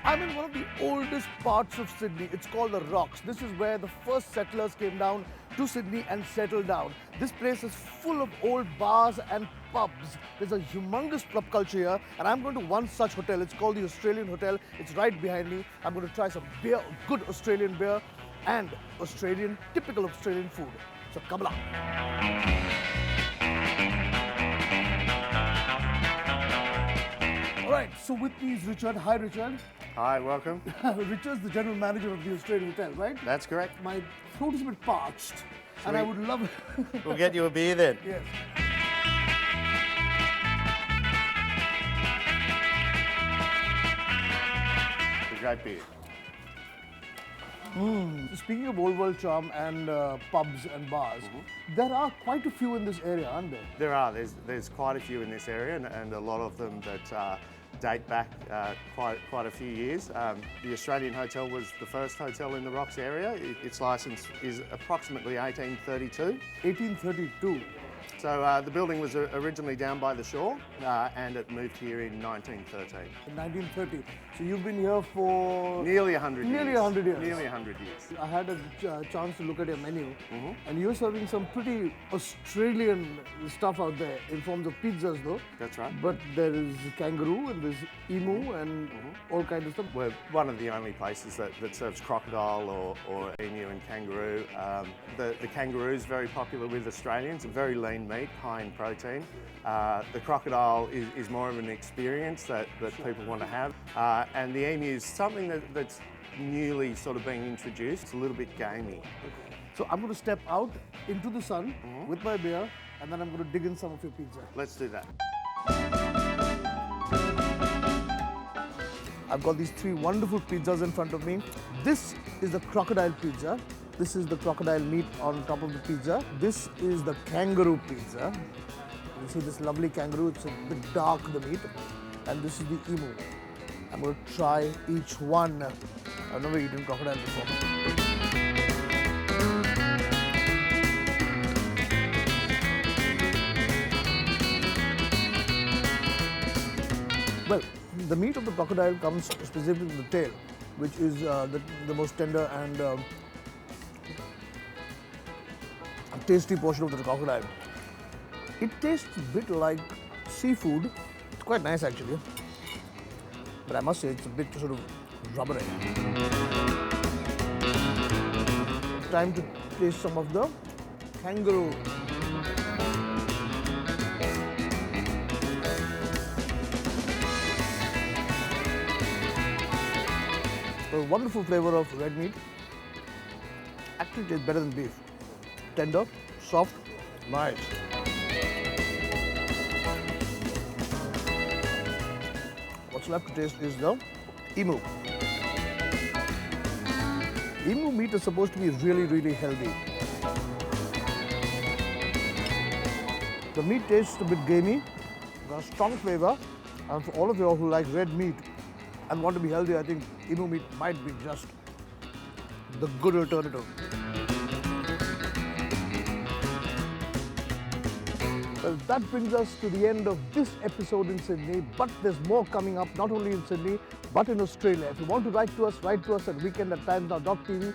I'm in one of the oldest parts of Sydney. It's called the Rocks. This is where the first settlers came down to Sydney and settled down. This place is full of old bars and pubs. There's a humongous pub culture here, and I'm going to one such hotel. It's called the Australian Hotel. It's right behind me. I'm going to try some beer, good Australian beer, and typical Australian food. So come along. All right, so with me is Richard. Hi, Richard. Hi, welcome. Richard's the general manager of the Australian Hotel, right? That's correct. My throat is a bit parched, and I would love. We'll get you a beer then. Yes. It's a great beer. Speaking of old world charm and pubs and bars, there are quite a few in this area, aren't there? There are. There's quite a few in this area, and a lot of them that date back quite a few years. The Australian Hotel was the first hotel in the Rocks area. Its licence is approximately 1832. 1832. So the building was originally down by the shore, and it moved here in 1913. In 1930. So you've been here for Nearly 100 years. Nearly 100 years. Nearly 100 years. I had a chance to look at your menu, and you're serving some pretty Australian stuff out there in forms of pizzas, though. That's right. But there is kangaroo and there's emu and all kinds of stuff. We're one of the only places that serves crocodile or emu and kangaroo. The kangaroo is very popular with Australians, a very lean meat, high in protein. The crocodile is more of an experience that people want to have. And the emu is something that's newly sort of being introduced. It's a little bit gamey. So I'm going to step out into the sun with my beer, and then I'm going to dig in some of your pizza. Let's do that. I've got these three wonderful pizzas in front of me. This is the crocodile pizza. This is the crocodile meat on top of the pizza. This is the kangaroo pizza. You see this lovely kangaroo, it's a bit dark, the meat. And this is the emu. I'm going to try each one. I've never eaten crocodile before. Well, the meat of the crocodile comes specifically from the tail, which is the most tender and tasty portion of the crocodile. It tastes a bit like seafood. It's quite nice actually, but I must say it's a bit sort of rubbery. Time to taste some of the kangaroo. A wonderful flavor of red meat. Actually tastes better than beef. Tender, soft, nice. What's left to taste is the emu. Emu meat is supposed to be really, really healthy. The meat tastes a bit gamey, got a strong flavor, and for all of you who like red meat and want to be healthy, I think emu meat might be just the good alternative. Well, that brings us to the end of this episode in Sydney, but there's more coming up, not only in Sydney, but in Australia. If you want to write to us at weekend@timesnow.tv.